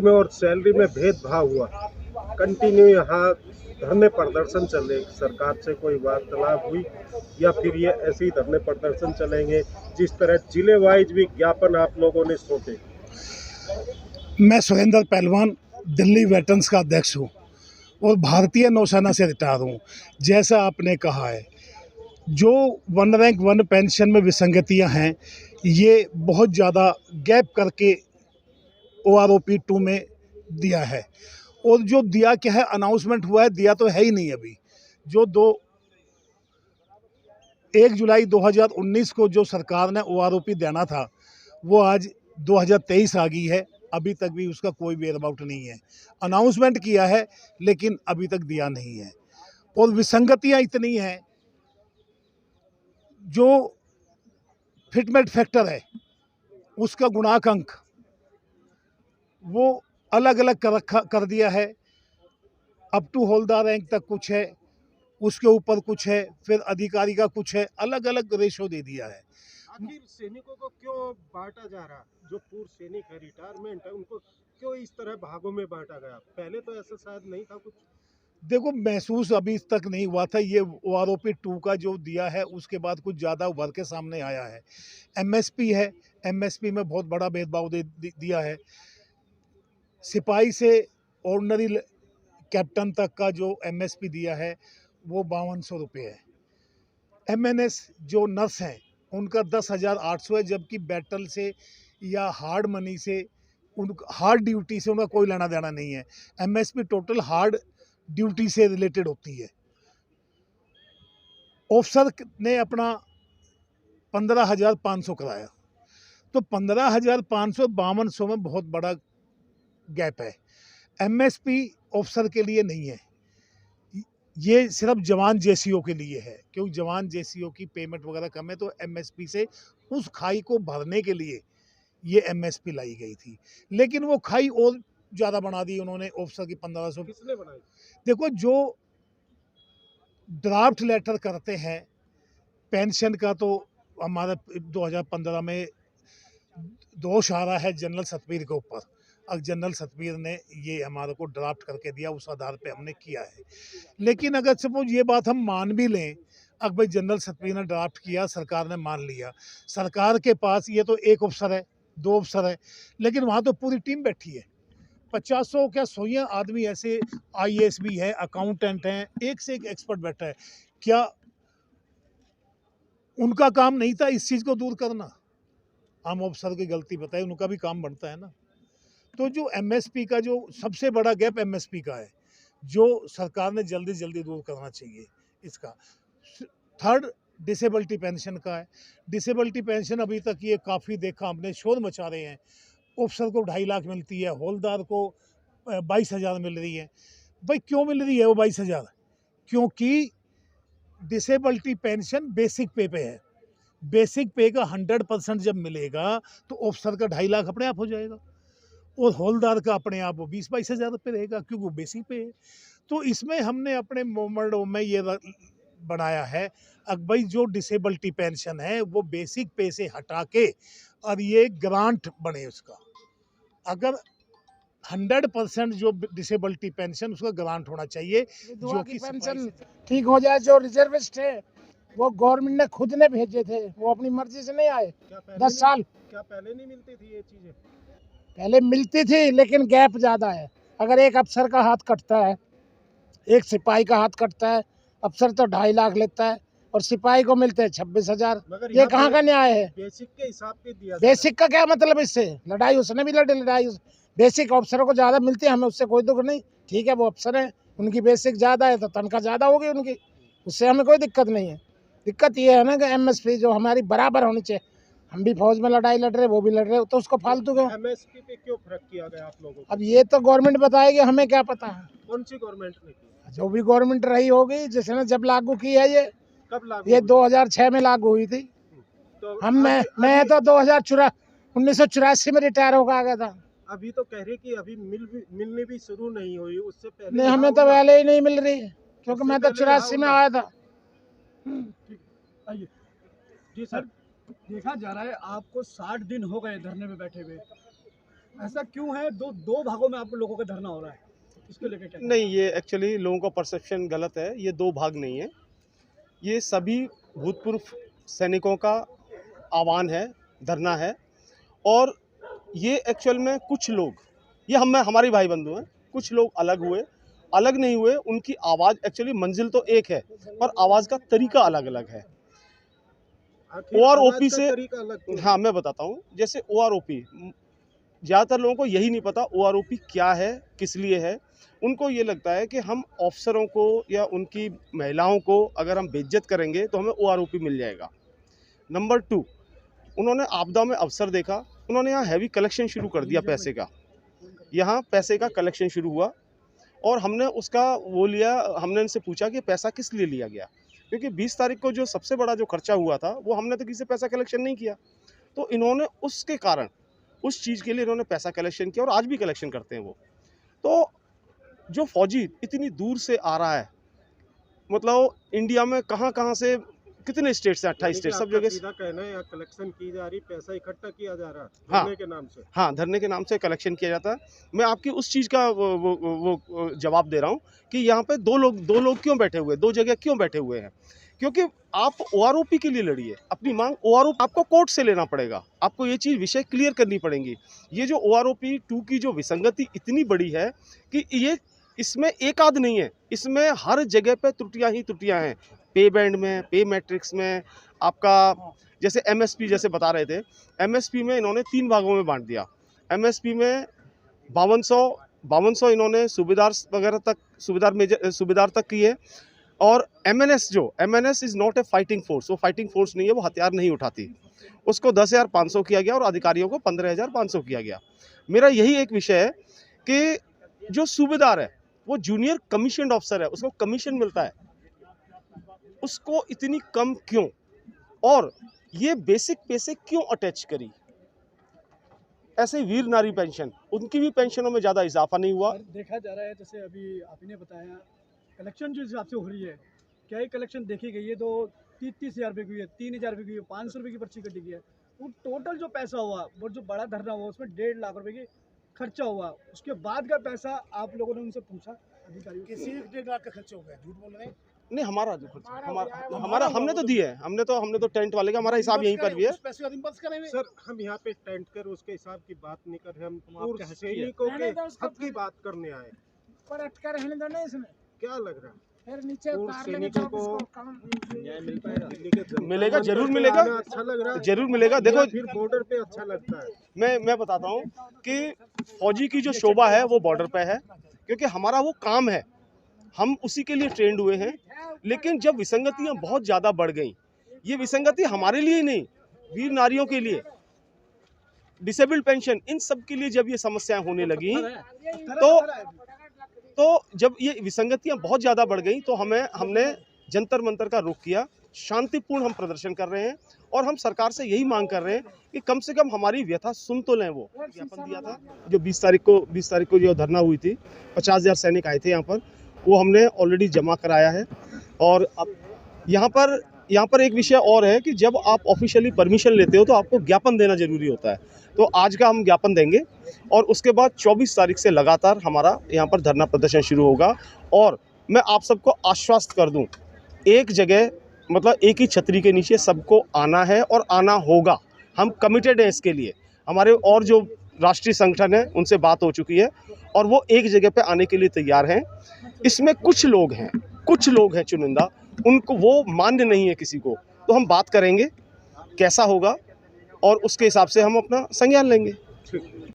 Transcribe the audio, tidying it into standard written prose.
पैसे में और सैलरी में भेदभाव हुआ। कंटिन्यू यहाँ धरने प्रदर्शन चले, सरकार से कोई वार्तालाप हुई या फिर ये ऐसे ही धरने प्रदर्शन चलेंगे जिस तरह जिले वाइज भी ज्ञापन आप लोगों ने सौंपे? मैं सुरेंद्र पहलवान दिल्ली वेटरन्स का अध्यक्ष हूँ और भारतीय नौसेना से रिटायर हूँ। जैसा आपने कहा है, जो वन रैंक वन पेंशन में विसंगतियाँ हैं, ये बहुत ज़्यादा गैप करके OROP 2 में दिया है। और जो दिया क्या है, अनाउंसमेंट हुआ है, दिया तो है ही नहीं अभी। जो 1 जुलाई 2019 को जो सरकार ने OROP देना था, वो आज 2023 आ गई है, अभी तक भी उसका कोई वेयर अबाउट नहीं है। अनाउंसमेंट किया है लेकिन अभी तक दिया नहीं है। और विसंगतियां इतनी हैं, जो फिटमेट फैक्टर है उसका गुणांक अंक वो अलग अलग कर दिया है। अप टू हौलदार रैंक तक कुछ है, उसके ऊपर कुछ है, फिर अधिकारी का कुछ है, अलग अलग रेशो दे दिया है। आखिर सैनिकों को क्यों बांटा जा रहा? जो पूर्व सैनिक है, रिटायरमेंट है, उनको क्यों इस तरह भागों में बांटा गया? पहले तो ऐसा शायद नहीं था कुछ। देखो, महसूस अभी तक नहीं हुआ था। ये OROP 2 का जो दिया है उसके बाद कुछ ज़्यादा उभर के सामने आया है। MSP है, MSP में बहुत बड़ा भेदभाव दिया है। सिपाही से ऑर्डिनरी कैप्टन तक का जो MSP दिया है वो 5200 रुपये है। MNS जो नर्स हैं उनका 10,800 है, जबकि बैटल से या हार्ड मनी से, उन हार्ड ड्यूटी से उनका कोई लेना देना नहीं है। MSP टोटल हार्ड ड्यूटी से रिलेटेड होती है। ऑफिसर ने अपना 15,500 कराया, तो 15,500 5200 में बहुत बड़ा गैप है। MSP ऑफिसर के लिए नहीं है, ये सिर्फ जवान JCO के लिए है, क्योंकि जवान JCO की पेमेंट वगैरह कम है, तो MSP से उस खाई को भरने के लिए ये MSP लाई गई थी। लेकिन वो खाई और ज़्यादा बना दी उन्होंने ऑफिसर की 1500। किसने बनाई? देखो, जो ड्राफ्ट लेटर करते हैं पेंशन का, तो हमारे 2015 में दोष आ रहा है जनरल सतवीर के ऊपर। अब जनरल सतवीर ने ये हमारे को ड्राफ्ट करके दिया, उस आधार पे हमने किया है। लेकिन अगर सपोज ये बात हम मान भी लें, अब भाई जनरल सतवीर ने ड्राफ्ट किया, सरकार ने मान लिया, सरकार के पास ये तो एक अफसर है, 2 अफसर है, लेकिन वहाँ तो पूरी टीम बैठी है। 50 क्या 100 आदमी ऐसे IAS भी है, अकाउंटेंट हैं, एक से एक एक्सपर्ट बैठा है। क्या उनका काम नहीं था इस चीज़ को दूर करना? हम अफसर की गलती बताए, उनका भी काम बनता है ना। तो जो MSP का जो सबसे बड़ा गैप MSP का है, जो सरकार ने जल्दी जल्दी दूर करना चाहिए इसका। थर्ड डिसेबिलिटी पेंशन का है। डिसेबिलिटी पेंशन अभी तक ये काफ़ी देखा हमने, शोर मचा रहे हैं। अफसर को 2.5 लाख मिलती है, हौलदार को 22,000 मिल रही है। भाई क्यों मिल रही है वो 22,000? क्योंकि डिसेबिलिटी पेंशन बेसिक पे है। बेसिक पे का 100% जब मिलेगा तो अफसर का 2.5 लाख अपने आप हो जाएगा, और हौलदार का अपने आप वो 20-22 हज़ार रुपये रहेगा, क्योंकि वो बेसिक पे है। तो इसमें हमने अपने मोमेंटो में ये बनाया है, अब भाई जो डिसेबिलिटी पेंशन है वो बेसिक पे से हटा के और ये ग्रांट बने उसका। अगर 100% जो डिसेबिलिटी पेंशन, उसका ग्रांट होना चाहिए, जो कि पेंशन ठीक हो जाए। जो रिजर्विस्ट है वो गवर्नमेंट ने खुद ने भेजे थे, वो अपनी मर्जी से नहीं आए। 10 साल क्या पहले नहीं मिलती थी ये चीजें? पहले मिलती थी, लेकिन गैप ज़्यादा है। अगर एक अफसर का हाथ कटता है, एक सिपाही का हाथ कटता है, अफसर तो 2.5 लाख लेता है और सिपाही को मिलते हैं 26,000। ये कहाँ का न्याय है? बेसिक के हिसाब से दिया। बेसिक का क्या मतलब इससे? लड़ाई उसने भी लड़ी, लड़ाई बेसिक अफसरों को ज़्यादा मिलती है, हमें उससे कोई दुख नहीं। ठीक है, वो अफसर हैं, उनकी बेसिक ज़्यादा है तो तनख्वाह ज़्यादा होगी उनकी, उससे हमें कोई दिक्कत नहीं है। दिक्कत ये है ना कि MSP जो हमारी बराबर होनी चाहिए। हम भी फौज में लड़ाई लड़ रहे, वो भी लड़ रहे, तो उसको फालतू क्यों? MSP पे क्यों फर्क किया गया आप लोगों को? अब ये तो गवर्नमेंट बताएगी, हमें क्या पता है। कौन सी गवर्नमेंट ने की? जो भी गवर्नमेंट रही होगी, जिसने जब लागू की है ये। कब लागू? ये 2006 में लागू हुई थी। तो मैं तो 1984 में रिटायर होकर आ गया था। अभी तो कह रहे कि अभी मिलनी भी शुरू नहीं हुई, उससे पहले नहीं, हमें तो पहले ही नहीं मिल रही, क्योंकि मैं तो 84 में आया था। जी सर, देखा जा रहा है आपको 60 दिन हो गए धरने में बैठे हुए। ऐसा क्यों है? दो भागों में आप लोगों का धरना हो रहा है, इसको लेकर क्या? नहीं, ये एक्चुअली लोगों का परसेप्शन गलत है। ये दो भाग नहीं है, ये सभी भूतपूर्व सैनिकों का आह्वान है, धरना है। और ये एक्चुअल में कुछ लोग, ये हमारे भाई बंधु हैं, कुछ लोग अलग नहीं हुए। उनकी आवाज़ एक्चुअली मंजिल तो एक है, पर आवाज़ का तरीका अलग अलग है। OROP से, हाँ मैं बताता हूँ, जैसे OROP, ज़्यादातर लोगों को यही नहीं पता OROP क्या है, किस लिए है। उनको ये लगता है कि हम अफसरों को या उनकी महिलाओं को अगर हम बेइज्जत करेंगे तो हमें OROP मिल जाएगा। नंबर 2, उन्होंने आपदा में अवसर देखा, उन्होंने यहाँ हैवी कलेक्शन शुरू कर दिया पैसे का। यहाँ पैसे का कलेक्शन शुरू हुआ और हमने उसका वो लिया। हमने इनसे पूछा कि पैसा किस लिए लिया गया, क्योंकि 20 तारीख को जो सबसे बड़ा जो खर्चा हुआ था वो हमने तो किसी से पैसा कलेक्शन नहीं किया। तो इन्होंने उसके कारण उस चीज़ के लिए इन्होंने पैसा कलेक्शन किया और आज भी कलेक्शन करते हैं वो। तो जो फौजी इतनी दूर से आ रहा है, मतलब इंडिया में कहाँ से, कितने स्टेट से, 28 स्टेट, सब जगह सीधा कहना है, कलेक्शन की जा रही, पैसा इकट्ठा किया जा रहा है हाँ, धरने के नाम से। हाँ, धरने के नाम से कलेक्शन किया जाता है। मैं आपकी उस चीज़ का वो जवाब दे रहा हूँ कि यहाँ पे दो लोग क्यों बैठे हुए, दो जगह क्यों बैठे हुए हैं। क्योंकि आप OROP के लिए लड़िए, अपनी मांग OROP आपको कोर्ट से लेना पड़ेगा, आपको ये चीज़ विषय क्लियर करनी पड़ेगी। ये जो OROP 2 की जो विसंगति इतनी बड़ी है कि ये इसमें एक आध नहीं है, इसमें हर जगह पे त्रुटियां ही त्रुटियां हैं। पे बैंड में, पे मैट्रिक्स में, आपका जैसे MSP जैसे बता रहे थे, MSP में इन्होंने 3 भागों में बांट दिया। MSP में 5200 इन्होंने सूबेदार वगैरह तक, सूबेदार तक की है। और MNS is not a fighting force, वो फाइटिंग फोर्स नहीं है, वो हथियार नहीं उठाती, उसको 10,500 किया गया और अधिकारियों को 15,500 किया गया। मेरा यही एक विषय है कि जो सूबेदार है वो जूनियर कमीशन ऑफिसर है, उसको कमीशन मिलता है, उसको इतनी कम क्यों, और ये बेसिक पैसे क्यों अटैच करी। ऐसे वीर नारी पेंशन, उनकी भी पेंशनों में ज़्यादा इजाफा नहीं हुआ। देखा जा रहा है, जैसे अभी आपने बताया, कलेक्शन जो हिसाब से हो रही है, क्या ये कलेक्शन देखी गई है तो 30,000 रुपये की हुई है, 3,000 रुपये की हुई है, 500 रुपये की पर्ची कटी गई है। वो टोटल जो पैसा हुआ, वो जो बड़ा धरना हुआ, उसमें 1.5 लाख रुपए की खर्चा हुआ। उसके बाद का पैसा आप लोगों ने उनसे पूछा, अधिकारियों से? किसी 1.5 लाख का खर्चा हो गया, झूठ बोल रहे हैं। नहीं, हमारा जो खर्चा हमारा हमने तो दिया है, हमने तो टेंट वाले का हमारा हिसाब यहीं पर भी है। सर, हम यहाँ पे टेंट कर उसके हिसाब की बात नहीं कर रहे, हम पूर्व सैनिकों के हक की बात करने आए। पर अटका रहने दो ना इसमें, क्या लग रहा है फिर नीचे पूर्व उतार लेंगे सैनिकों तो को काम न्याय मिल पाएगा? मिलेगा, जरूर मिलेगा, अच्छा लग रहा है, जरूर मिलेगा। देखो, फिर बॉर्डर पे अच्छा लगता है। मैं बताता हूँ कि फौजी की जो शोभा है वो बॉर्डर पे है, क्योंकि हमारा वो काम है, हम उसी के लिए ट्रेंड हुए हैं। लेकिन जब विसंगतियां बहुत ज़्यादा बढ़ गई, ये विसंगति हमारे लिए ही नहीं, वीर नारियों के लिए, डिसेबल्ड पेंशन, इन सब के लिए जब ये समस्याएं होने लगी, तो जब ये विसंगतियां बहुत ज़्यादा बढ़ गई तो हमने जंतर मंतर का रुख किया। शांतिपूर्ण हम प्रदर्शन कर रहे हैं और हम सरकार से यही मांग कर रहे हैं कि कम से कम हमारी व्यथा सुन तो लें। वो ज्ञापन दिया था जो 20 तारीख को जो धरना हुई थी, 50,000 सैनिक आए थे यहाँ पर, वो हमने ऑलरेडी जमा कराया है। और अब यहाँ पर एक विषय और है कि जब आप ऑफिशियली परमिशन लेते हो तो आपको ज्ञापन देना जरूरी होता है। तो आज का हम ज्ञापन देंगे और उसके बाद 24 तारीख से लगातार हमारा यहाँ पर धरना प्रदर्शन शुरू होगा। और मैं आप सबको आश्वस्त कर दूं, एक जगह, मतलब एक ही छतरी के नीचे सबको आना है और आना होगा। हम कमिटेड हैं इसके लिए। हमारे और जो राष्ट्रीय संगठन है उनसे बात हो चुकी है और वो एक जगह पे आने के लिए तैयार हैं। इसमें कुछ लोग हैं चुनिंदा, उनको वो मान्य नहीं है किसी को, तो हम बात करेंगे कैसा होगा और उसके हिसाब से हम अपना संज्ञान लेंगे।